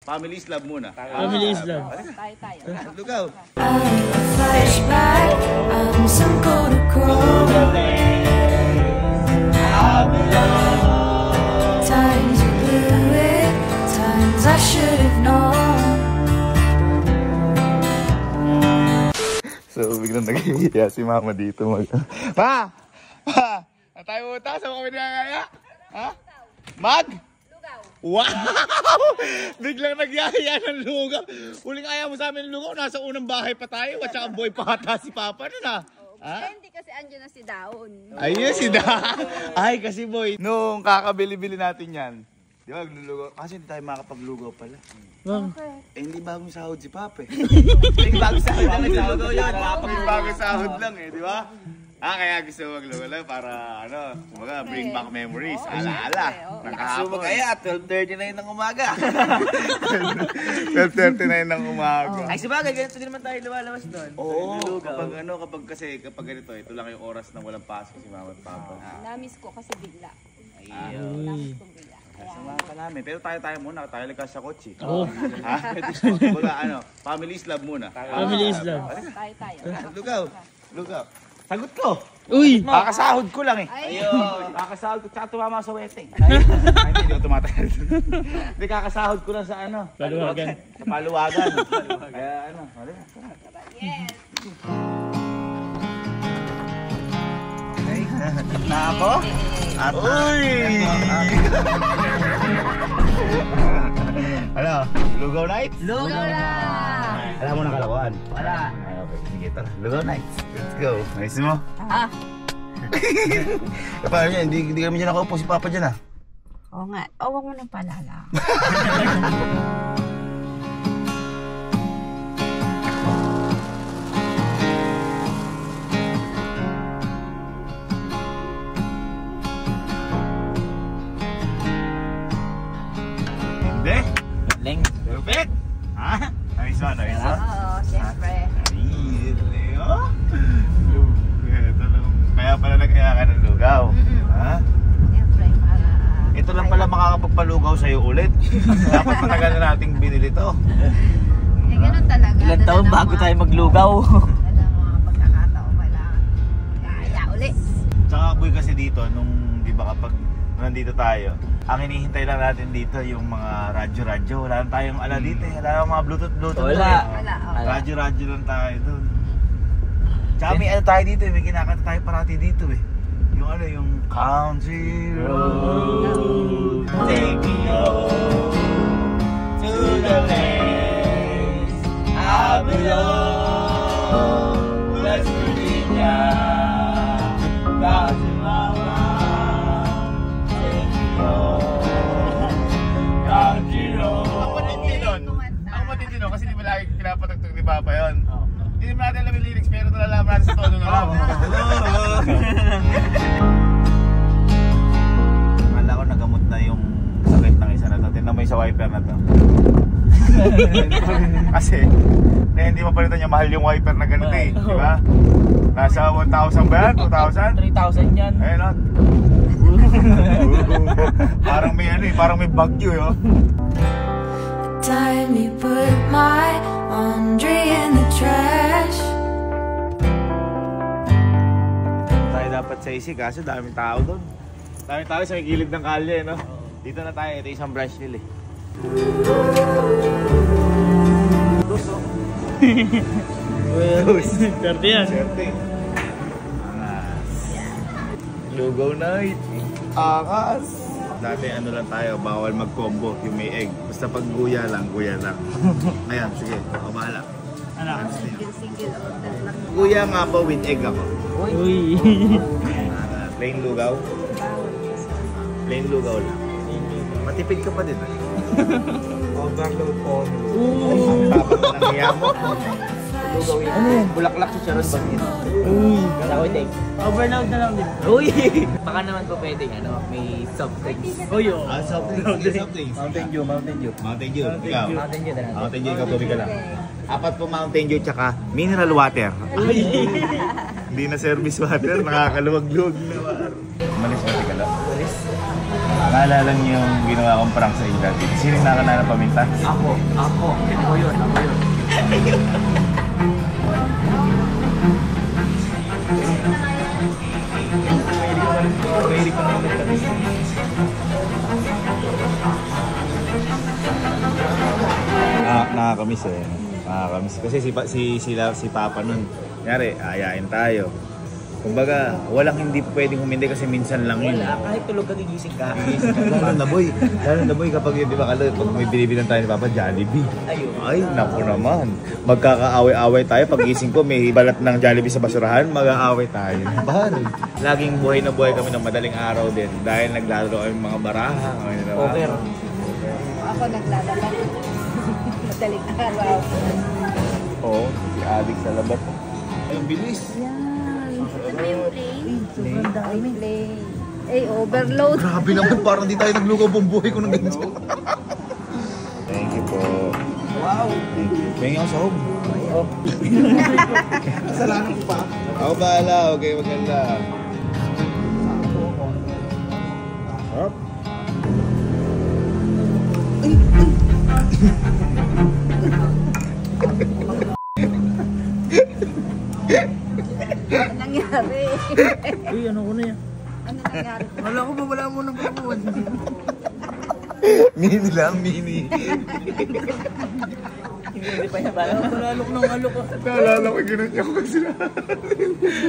Family's love muna. Family's love. Tayo. Lugaw. Flashback, I'm some go to crow. Times you blew it, times I should have known. So, biglang nag-iiya si mama dito. Pa! Pa! Tayo uta sa mga pinagaya? Ha? Mag? Lugaw. Wow! Biglang nagyaya ng lugaw. Huling ayaw mo sa amin ng lugaw. Nasa unang bahay pa tayo. At saka boy pa ata si Papa nun ha. Ha? Hindi kasi andyan na si Daon. Ayun si Daon. Ay kasi boy. Nung kakabili-bili natin yan. Di ba maglulugaw? Kasi hindi tayo makapaglugaw pala. Okay. Eh hindi bagong sahod si Papa eh. Hindi bagong sahod lang. Bagong sahod lang eh, di ba? Kaya gusto maglugaw para ano, kumbaga bring back memories. Alaala. Nakasuma kaya 12:39 ng umaga. 12:39 ng umaga. Ay sabagay, ganito din naman tayo lumalabas doon. Oo, kapag ganito, ito lang yung oras na walang pasok si Mama at Papa. Namiss ko kasi bigla. Ayun. Namiss ko bigla. Kasama pa namin. Pero tayo muna, tayo likas sa kotse. Oo. Ha? Kumbaga ano, family's love muna. Family's love. Tayo. Lugaw. Sagot ko. Uy! Kakasahod ko lang eh. Ayun. Kakasahod ko, tsaka tumama sa wedding. Ay, hindi ko tumatagal. Hindi, kakasahod ko lang sa ano. Paluwagan. Sa paluwagan. Kaya ano. Yes. Na ako? Uy! Ano? Lugaw nights? Lugaw na! Alam mo na kalakuan? Wala. Okay, sige tara. Lugaw nights. Let's go. Nice mo? Paano yan? Hindi kami dyan nakaupo si Papa dyan ah. Oo nga. Huwag mo nang palala. Hindi? Leng. Perfect! Ha? Nice one. Oo, siyempre. Kaya pala nag-kaya ka ng lugaw. Ha? Siyempre, para... Ito lang pala makakapagpalugaw sa'yo ulit. Dapat matagal na nating binili to. Eh, ganun talaga. Ilang taon bago tayo maglugaw. Wala mga pagkakataon wala. Kaya uli. Tsaka boy kasi dito, nung di ba kapag nandito tayo, ang hinihintay lang natin dito yung mga radyo-radyo. Wala lang tayong ala dito eh. Wala lang mga bluetooth. Wala. Radyo-radyo lang tayo dun. Tsaka may ano tayo dito eh. May kinakanta tayo parati dito eh. Yung ano, yung Country Road, take me home to the place I belong, West Virginia, back to mama, take me home, Country Road. Ang matindi nun, kasi di ba lagi pinapatugtog ni Papa yun? Hindi naman natin alam yung lyrics, pero nalalaman natin sa tono na lang. Akala ko nagamot na yung sakit ng isa na to. Tignan mo yung sa wiper na to. Kasi, hindi mapalitan niya mahal yung wiper na ganito eh. Di ba? Nasa 1,000 ba yan? 2,000? 3,000 yan. Ayun o. Parang may ano eh, parang may bagyo eh. Time you put my laundry in the trash. Tayo dapat sa isi kasi daming tao doon. Daming tao sa may gilid ng kalye, no? Dito na tayo, ito isang branch nila eh. Gusto. Swerte yan. Swerte. Lugaw night. Akas. Dati ano lang tayo, bawal mag-combo yung may egg. Basta pag guya lang. Ayan, sige, ako bahala. Ano? Single order lang. Guya nga po with egg ako. Uy! Plain lugaw. Plain lugaw lang. Matipid ka pa din ah. Overload po. Tapos na ng hiya mo. Ano yan? Bulaklak si Sharon Bagin. Uy! Galaw take. Overload na lang din. Uy! Baka naman po pwedeng may soft drinks. Uy! Soft drinks. Mountain Dew. Mountain Dew. Ikaw. Mountain Dew na lang. Mountain Dew, ikaw tubig ka lang. 4 po Mountain Dew tsaka mineral water. Hindi na service water, nakakaluwag-luwag na water. Malis ka lang. Malis. Naalala niyo yung ginawa kong prank sa inyo dati. Sino yung nakanala ng paminta? Ako yun. Nakakamiss eh. Nakakamiss. Kasi si Papa nun, nangyari, ayain tayo. Kumbaga, walang hindi pwedeng humindi kasi minsan lang yun. Wala, kahit tulog ka gigising ka. Lalo na boy kapag yun, di ba pag may binibilan tayo ni Papa, Jollibee. Ayun. Ay, naku naman. Magkakaaway-away tayo. Pag gising ko, may balat ng Jollibee sa basurahan, mag-aaway tayo. Bahal. Laging buhay na buhay kami ng madaling araw din. Dahil naglalaro kami mga baraha. Over. Ako naglalaba. Madaling araw. Oo, si Alex sa labas. Ay, ang bilis. Yan. Ito yung play. Sobrang dami. Play. Eh, overload. Grabe naman, parang di tayo naglugaw buong buhay ko ng ganyan. Thank you po. Wow. Thank you. Pengi ako sa home. Kasalanan ko pa. Ako bahala, okay, maganda. Harap. Ano nangyari? Uy, ano ko na yan? Ano nangyari? Wala ko ba? Wala mo nang pagkakuan. Mini lang, mini. Hindi pa niya ba? Alok ng alok ko. Naalala ko, ginanyan ko sila.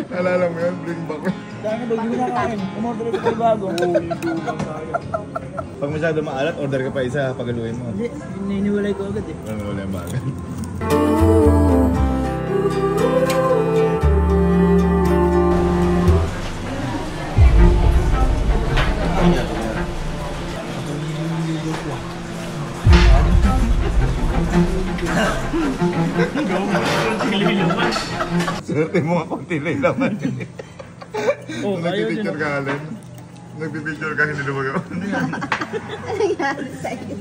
Naalala mo yan, bring back. Dahil ba hindi na kain? Umorder ito kayo bago. Pag masyado maalat, order ka pa isa, pagaluin mo. Hindi, niniwalay ko agad eh. Ano wala yung bagay. Swerte mo nga konti na yung laman. Oh, ayaw din. Nagpipicture ka, Allen. Nagpipicture ka, hindi lumagaw. Ano nangyari sa'yo?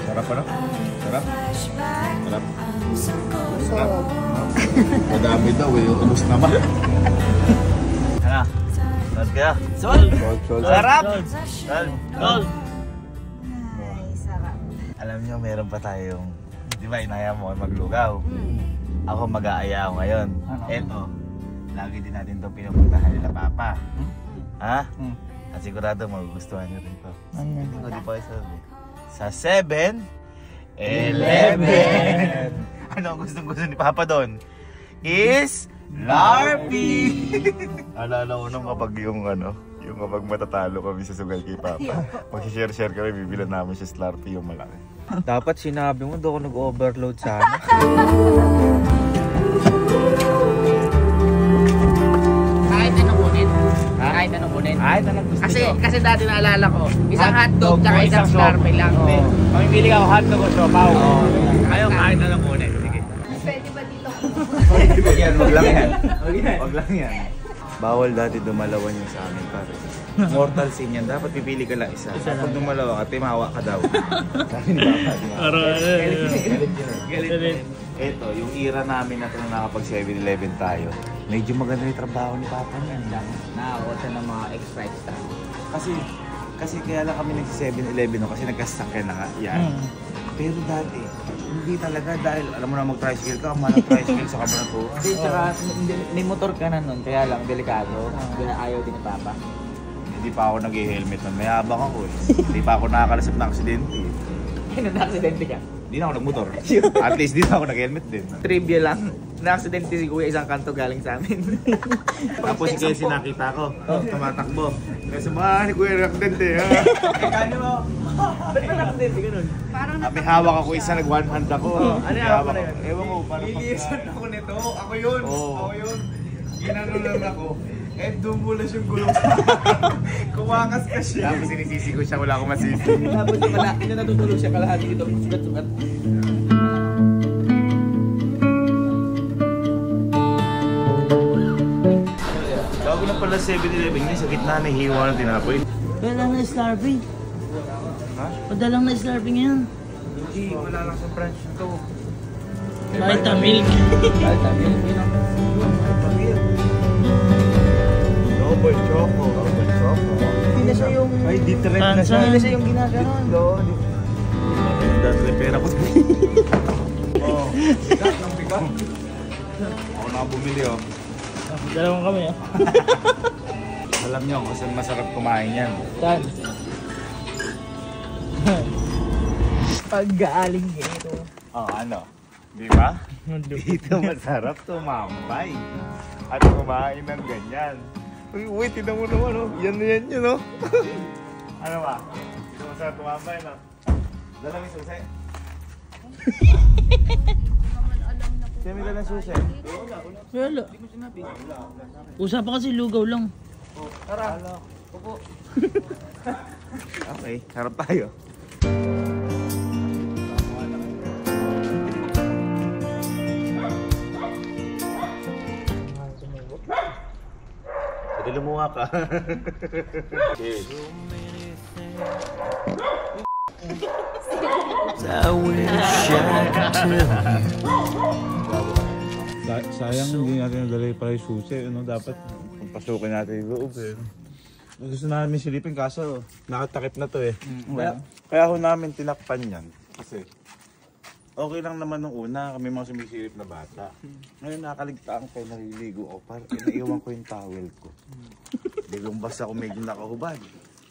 Sarap ano? Sarap? Sarap? So, Madami daw eh, ubos naman. Ano? Saan kaya? Sol! Sarap! Sol! ay, sarap. Alam niyo, meron pa tayong, di ba, inaya mo maglugaw. Ako mag-aaya ako ngayon. Eto, lagi din natin itong pinupuntahan nila Papa. Ha? At sigurado magugustuhan niyo rin to. Hindi ko di pa sabi. Sa 7-Eleven! Ano ang gustong-gusto ni Papa doon? Is Larpy! Alala ko nung kapag yung kapag matatalo kami sa sugal kay Papa. Mag-share kami, bibilan namin siya Slurpee yung malaki. Dapat sinabi mo, doon ako nag-overload sana. Kahit anong kunin? Kahit anong kunin? Kahit anong gusto ko. Kasi dati naalala ko, isang hotdog tsaka isang Slurpee lang. Mamimili ka ako hotdog o siopaw. Ayaw kahit anong kunin. Sige. Pwede ba dito? Wag lang yan. Wag lang yan. Bawal dati dumalawan yung sa amin, pare. Mortal sin yan. Dapat pipili ka lang isa. Pag dumalawa ka, timawa ka daw. Sabi ni Papa, di ba? Galit. Eto, yung era namin na ito na nakapag 7-Eleven tayo, medyo maganda yung trabaho ni Papa niyan. Nakakota ng mga extra. Kasi kaya lang kami nag-7-Eleven no, kasi nagkasakyan na nga yan. Pero dati, hindi talaga dahil alam mo na mag-tricycle ka, mahal ang tricycle sa Cabanatuan. Kasi tsaka may motor ka na nun, kaya lang delikado. Ayaw din ni Papa. Hindi pa ako nag-helmet nun, may habang ako eh. Hindi pa ako nakakalasap na aksidente. Kaya na-aksidente ka? Hindi na ako nagmotor. At least di na ako nag-helmet din. Trivia lang, na-aksidente si Kuya isang kanto galing sa amin. Tapos si Casey nakita ko, tumatakbo. Kasi ni Kuya nag-aksidente. Kano mo? Ba't ba na-aksidente ka nun? Parang May hawak ako isa, nag-one hand ako. Ano yung hawak mo na yun? Ewan ko, parang Lilisan ako nito. Ako yun. Oo. Ako yun. Ginano lang ako. Eh, dumulas yung gulong sa kumakas ka siya. Tapos sinisisi ko siya, wala akong masisi. Tapos yung natutulog siya kalahati dito, sugat-sugat. Bago na pala 7-Eleven niya, sa gitna na hiwa ng tinapoy. Padalang na Slurpee. Ha? Padalang na Slurpee ngayon. Hindi, wala lang sa branch nito. Vitamilk. Double choco. Hindi na siya yung... Ay, di-trip na siya. Hindi na siya yung ginaganon. Dahil na pera ko. Oo. Ako na bumili oh. Dalawang kami ah. Alam niyo kung saan masarap kumain yan. Saan? Pag-gaaling dito. Oh, ano? Di ba? Dito masarap tumambay. At kumain ng ganyan. Uy, tignan mo naman oh. Yan na yan yun oh. Ano ba? Dito masarap tumambay no? Dala may susi. Siya may dalang susi. Wala. Usapan kasi lugaw lang. Tara. Opo. Okay, harap tayo. Pwede lumuha ka. Sayang hindi natin nadala yung pala yung susi. Ano, dapat pagpasukin natin yung loob eh. Gusto namin silipin kaso nakatakip na to eh. Kaya ako namin tinakpan yan. Kasi okay lang naman nung una kami mga sumisilip na bata. Ngayon nakakaligtaan ko, naliligo ako. Parang naiwan ko yung towel ko. Dilumbas ako medyo nakahubad.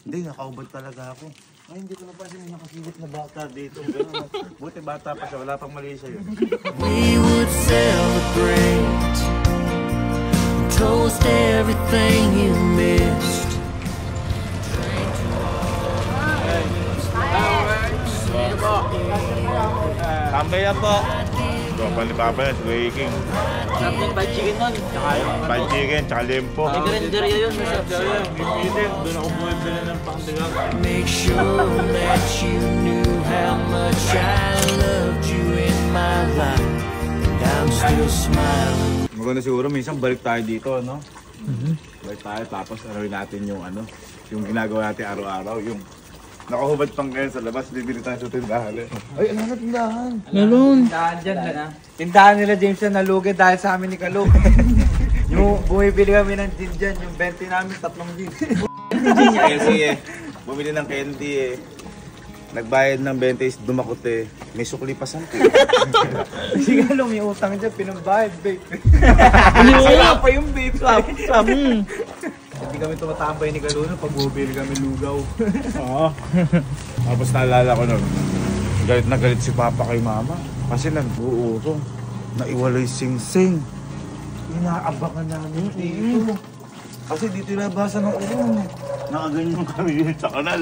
Hindi, nakahubad talaga ako. Ay, hindi ko napansin yung nakasilip na bata dito. Ganun. Buti bata pa siya, wala pang mali sa'yo. We would celebrate, toast everything you missed. Tambay yan po. Papa ni Papa yan, Sway King. Sarap yung fried chicken nun. Fried chicken, tsaka limpo. May karinderya yun. Doon ako bumibili ng pangdigang. Make sure that you knew how much I loved you in my life, and I'm still smiling. Maganda siguro, minsan balik tayo dito, no? Balik tayo, tapos arawin natin yung ano, yung ginagawa natin araw-araw, yung nakahubad pang ngayon sa labas, bibili tayo sa tindahan eh. Ay, ano na tindahan? Meron. Tindahan dyan na. Tindahan nila James na nalugi dahil sa amin ni Kalug. Yung bumibili kami ng gin dyan, yung 20 namin, 3 gin. Kasi eh, bumili ng candy eh. Nagbayad ng 20 is dumakot eh. May sukli pa 10. Si Kalug may utang dyan, pinambayad, babe. Wala pa yung babe, swap. Hindi kami tumatambay ni Kaluno pag bumibili kami lugaw. Oo. Tapos naalala ko nun, galit na galit si Papa kay Mama. Kasi nag-uurong. Naiwalay sing-sing. Inaabakan namin dito. Kasi dito nabasa ng urong. Nakaganyan kami yun sa kanal.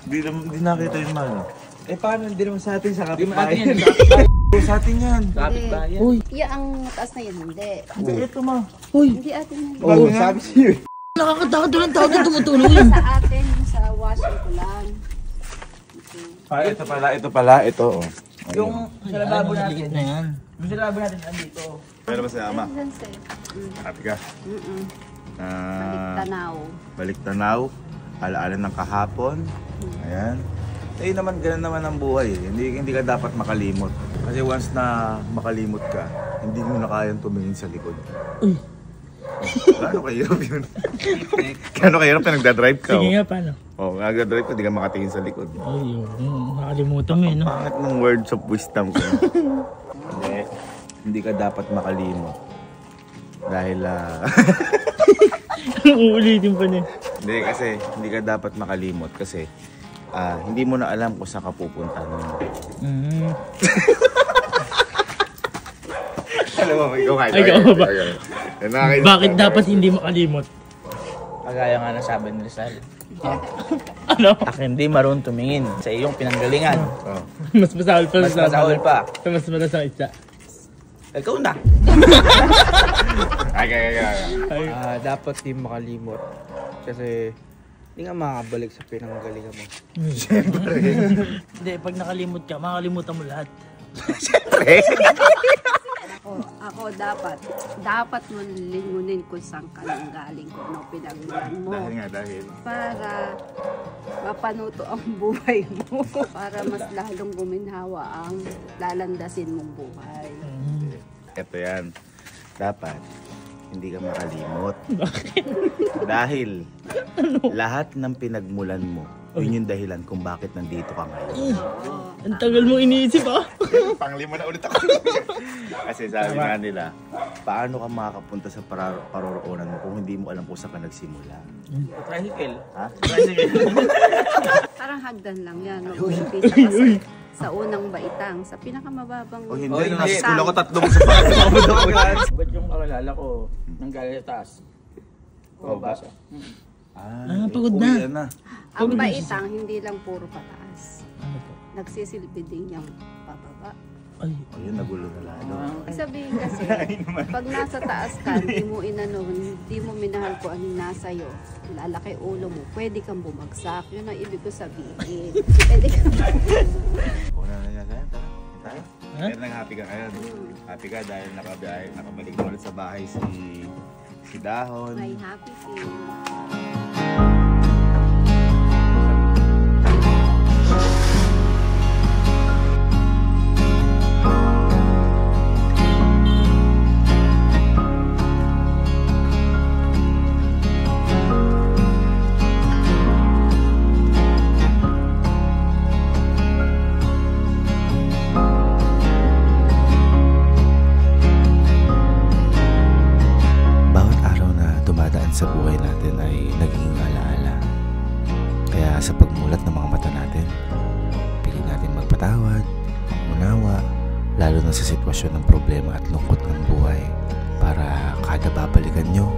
Di nakita yung mana. Eh paano, hindi naman sa atin, sa kapitbahay. Sa atin yan. Kapitbahay. Uy. Yung ang mataas na yun, hindi. Ito ma. Uy. Hindi atin yun. Oo, sabi siya. Nakakatakot doon ang tao na tumutulong yun. Sa atin, sa washing ko lang. Ito pala. Ito. Oh. Yung sa lababo natin. Na yan. Yung sa lababo natin, andito. Pero ba si Ama? Happy ka? Tanaw. Balik tanaw. Alaala ng kahapon. Ayan. Eh naman, ganun naman ang buhay. Hindi ka dapat makalimot. Kasi once na makalimot ka, hindi mo na kayang tumingin sa likod. Uy. Gaano kahirap yun? Gaano kahirap na nagdadrive ka? Sige nga, paano? Nagdadrive ka, di ka makatingin sa likod. Ay, nakalimutan mo yun, no? Pangit ng words of wisdom ko. Hindi ka dapat makalimot. Dahil, Uulitin pa niya. hindi kasi, hindi ka dapat makalimot kasi hindi mo na alam kung saan ka pupunta nun. Alam mo, ikaw ba? Bakit dapat hindi makalimot? Kagaya nga na sabi ni Rizal. Ano? Akin di marunong tumingin sa iyong pinanggalingan. Mas masahol pa. Mas masahol pa. Mas malas ang isa. Ikaw na. Dapat di makalimot. Kasi hindi nga makakabalik sa pinanggalingan mo. Siyempre. Hindi, pag nakalimot ka, makakalimutan mo lahat. Siyempre. Ako dapat mo lingunin kung saan ka nang galing, kung ano pinagmulan mo. Dahil. Para mapanuto ang buhay mo. Para mas lalong guminhawa ang lalandasin mong buhay. Ito yan. Dapat, hindi ka makalimot. Dahil, lahat ng pinagmulan mo, yun yung dahilan kung bakit nandito ka ngayon. Ang tagal mo iniisip ah. Panglima na ulit ako. Kasi sabi nga nila, paano ka makakapunta sa paroroonan mo kung hindi mo alam kung saan ka nagsimula? Tricycle. Ha? Parang hagdan lang yan. Mag-umpisa ka sa unang baitang, sa pinakamababang O hindi, hindi. nasa school ako tatlong sa pagkakamabang. Ba't yung kakalala ko, nanggaling sa taas? Oh, ba? Pagod na. Uwi na. Ang baitang, hindi lang puro pataas. Nagsisilbi din yung pababa. Ay, Ayun, nagulo na lalo. Ibig sabihin kasi, pag nasa taas ka, hindi mo minahal ko anong nasa iyo, lalaki ulo mo, pwede kang bumagsak. Yun ang ibig ko sabihin. Pwede kang Una na niya sa'yo, tara. Tayo. Ha? Kaya nang happy ka ngayon. Happy ka dahil nakabalik mo ulit sa bahay si Dahon. may happy feel. Sa buhay natin ay naging alaala. Kaya sa pagmulat ng mga mata natin, piliin natin magpatawad, unawa, lalo na sa sitwasyon ng problema at lungkot ng buhay, para kada babalikan nyo,